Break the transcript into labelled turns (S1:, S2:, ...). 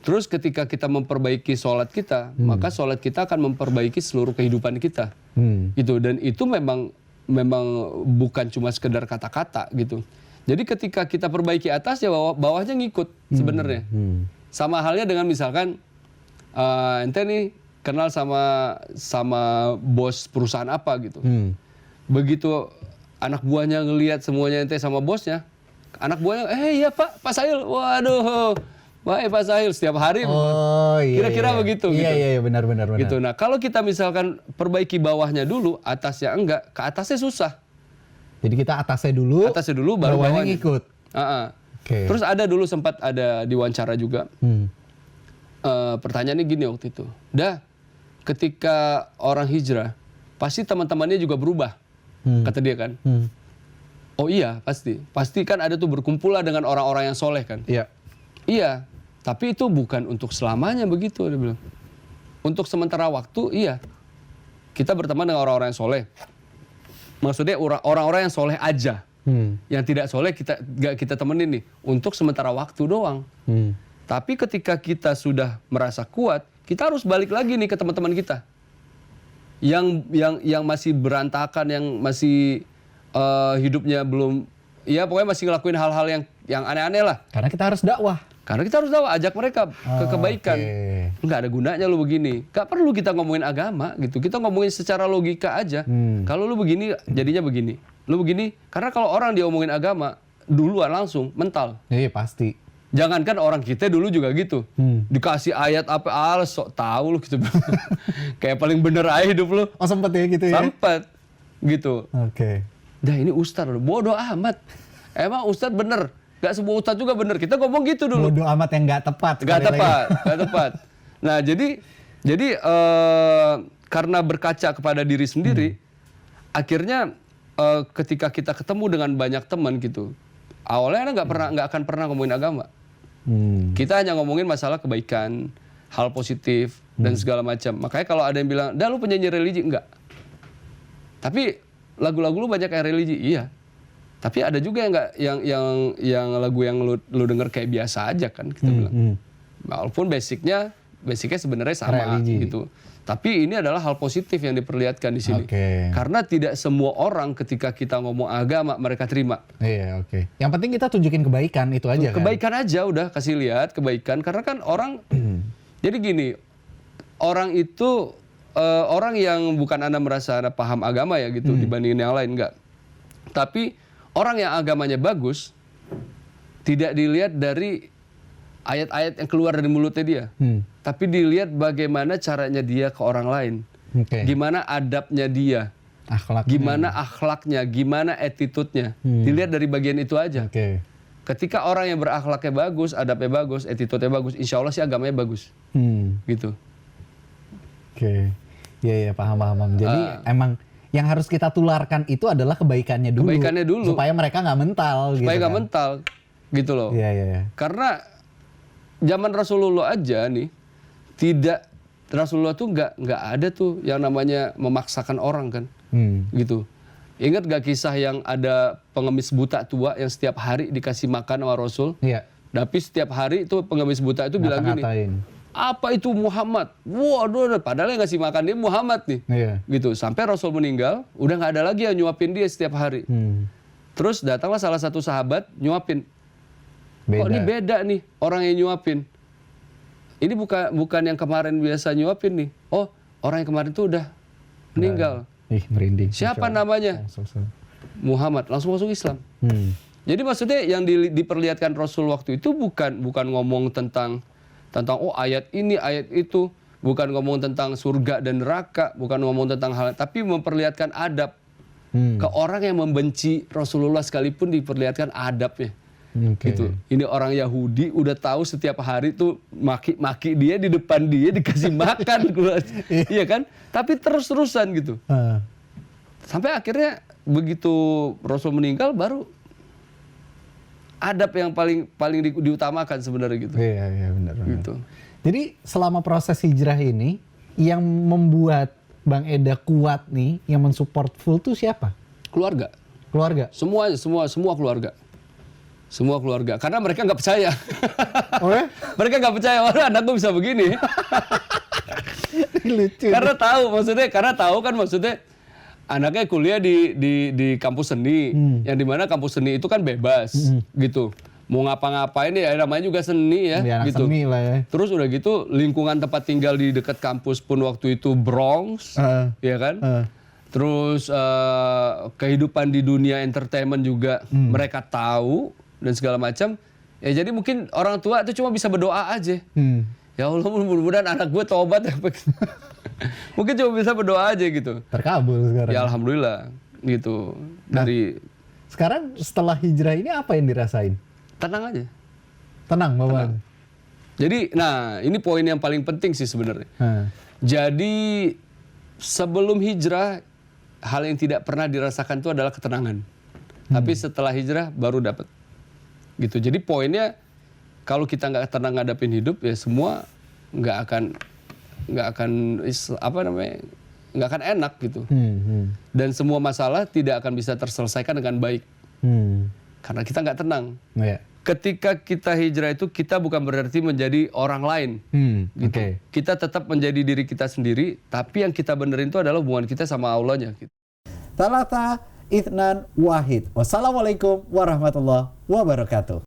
S1: Terus ketika kita memperbaiki sholat kita, maka sholat kita akan memperbaiki seluruh kehidupan kita. Gitu. Dan itu memang bukan cuma sekedar kata-kata gitu. Jadi ketika kita perbaiki atas ya bawahnya ngikut sebenarnya. Sama halnya dengan misalkan ente nih kenal sama bos perusahaan apa gitu. Begitu anak buahnya ngelihat semuanya ente sama bosnya, anak buahnya, iya Pak Sahil, waduh, baik Pak Sahil setiap hari. Kira-kira begitu.
S2: Iya, benar.
S1: Gitu. Nah kalau kita misalkan perbaiki bawahnya dulu, atasnya enggak, ke atasnya susah.
S2: Jadi kita atasnya dulu baru bawahnya ngikut.
S1: Okay. Terus dulu sempat ada diwawancara juga. Pertanyaannya gini waktu itu. Ketika orang hijrah, pasti teman-temannya juga berubah. Kata dia kan. Oh iya, pasti. Pasti kan ada tuh berkumpullah dengan orang-orang yang soleh kan. Iya, tapi itu bukan untuk selamanya begitu, dia bilang. Untuk sementara waktu, iya. Kita berteman dengan orang-orang yang soleh. Maksudnya orang-orang yang soleh aja. Yang tidak soleh kita temenin nih. Untuk sementara waktu doang. Tapi ketika kita sudah merasa kuat, kita harus balik lagi nih ke teman-teman kita. Yang masih berantakan, yang masih hidupnya belum, ya pokoknya masih ngelakuin hal-hal yang aneh-aneh lah.
S2: Karena kita harus dakwah.
S1: Ajak mereka ke kebaikan. Nggak ada gunanya lu begini. Nggak perlu kita ngomongin agama gitu. Kita ngomongin secara logika aja. Kalau lu begini, jadinya begini. Lu begini, karena kalau orang dia ngomongin agama, duluan langsung mental.
S2: Iya pasti.
S1: Jangankan orang kita dulu juga gitu. Dikasih ayat apa, sok tahu lu gitu. Kayak paling bener aja hidup lu.
S2: Oh sempet ya gitu ya?
S1: Sempet. Gitu.
S2: Oke.
S1: Dah ini ustadz, bodoh amat. Emang ustadz bener? Gak semua ustadz juga bener. Kita ngomong gitu dulu.
S2: Bodoh amat yang gak tepat.
S1: Gak tepat. Nah jadi karena berkaca kepada diri sendiri, akhirnya ketika kita ketemu dengan banyak teman gitu, awalnya nggak akan pernah ngomongin agama. Kita hanya ngomongin masalah kebaikan, hal positif dan segala macam. Makanya kalau ada yang bilang, "Dah lu penyanyi religi?" Enggak. Tapi lagu-lagu lu banyak yang religi, iya. Tapi ada juga yang lagu yang lu denger kayak biasa aja kan kita bilang. Walaupun basicnya sebenarnya sama gitu. Tapi ini adalah hal positif yang diperlihatkan di sini. Karena tidak semua orang ketika kita ngomong agama mereka terima.
S2: Iya, Yang penting kita tunjukin kebaikan itu aja kan.
S1: Kebaikan aja udah kasih lihat kebaikan. Karena kan orang jadi gini, orang itu orang yang bukan Anda merasa Anda paham agama ya gitu dibandingin yang lain enggak. Tapi orang yang agamanya bagus tidak dilihat dari ayat-ayat yang keluar dari mulutnya dia. Tapi dilihat bagaimana caranya dia ke orang lain. Gimana adabnya dia. Gimana akhlaknya, gimana attitude-nya. Dilihat dari bagian itu aja. Ketika orang yang berakhlaknya bagus, adabnya bagus, attitude-nya bagus, insya Allah sih agamanya bagus. Gitu.
S2: Iya, paham. Jadi emang yang harus kita tularkan itu adalah kebaikannya dulu. Supaya mereka nggak mental.
S1: Supaya nggak mental. Gitu loh.
S2: Iya.
S1: Karena zaman Rasulullah aja nih, Rasulullah tuh nggak ada tuh yang namanya memaksakan orang kan. Gitu. Ingat gak kisah yang ada pengemis buta tua yang setiap hari dikasih makan sama Rasul?
S2: Iya.
S1: Tapi setiap hari itu pengemis buta itu bilang gini, apa itu Muhammad? Waduh, padahal yang ngasih makan dia Muhammad nih. Gitu. Sampai Rasul meninggal, udah nggak ada lagi yang nyuapin dia setiap hari. Terus datanglah salah satu sahabat nyuapin. Kok ini beda nih orang yang nyuapin? Ini bukan yang kemarin biasa nyuapin nih. Oh, orang yang kemarin tuh udah meninggal.
S2: Merinding.
S1: Siapa namanya? Muhammad. Langsung masuk Islam. Jadi maksudnya yang diperlihatkan Rasul waktu itu bukan ngomong tentang oh ayat ini, ayat itu, bukan ngomong tentang surga dan neraka, bukan ngomong tentang hal, tapi memperlihatkan adab. Ke orang yang membenci Rasulullah sekalipun diperlihatkan adabnya. Gitu. Ini orang Yahudi udah tahu setiap hari tuh maki-maki dia di depan dia dikasih makan. Iya kan? Tapi terus-terusan gitu. Sampai akhirnya begitu Rasul meninggal baru adab yang paling diutamakan sebenarnya gitu.
S2: Iya benar.
S1: Gitu.
S2: Jadi selama proses hijrah ini yang membuat Bang Eda kuat nih, yang mensupport full tuh siapa?
S1: Keluarga.
S2: Keluarga.
S1: Semua keluarga. Semua keluarga. Karena mereka nggak percaya.
S2: Oh ya?
S1: Mereka nggak percaya, waduh anakku bisa begini.
S2: Lucu.
S1: Karena tahu kan maksudnya anaknya kuliah di kampus seni, yang dimana kampus seni itu kan bebas, gitu. Mau ngapa-ngapain ya namanya juga seni ya,
S2: anak
S1: gitu.
S2: Seni lah ya.
S1: Terus udah gitu lingkungan tempat tinggal di dekat kampus pun waktu itu Bronx, ya kan. Terus kehidupan di dunia entertainment juga mereka tahu dan segala macam. Ya jadi mungkin orang tua itu cuma bisa berdoa aja. Ya Allah mudah-mudahan anak gue tobat ya. Mungkin cuma bisa berdoa aja gitu.
S2: Terkabul sekarang.
S1: Ya alhamdulillah gitu.
S2: Sekarang setelah hijrah ini apa yang dirasain?
S1: Tenang aja.
S2: Tenang, Bang.
S1: Jadi, nah ini poin yang paling penting sih sebenarnya. Jadi sebelum hijrah hal yang tidak pernah dirasakan itu adalah ketenangan. Tapi setelah hijrah baru dapat. Gitu. Jadi poinnya kalau kita nggak tenang ngadapin hidup ya semua nggak akan enak gitu. Dan semua masalah tidak akan bisa terselesaikan dengan baik. Karena kita nggak tenang. Ketika kita hijrah itu kita bukan berarti menjadi orang lain. Gitu. Kita tetap menjadi diri kita sendiri, tapi yang kita benerin itu adalah hubungan kita sama Allahnya. Gitu.
S3: Thalatha Itsnan Wahid. Wassalamualaikum warahmatullahi wabarakatuh.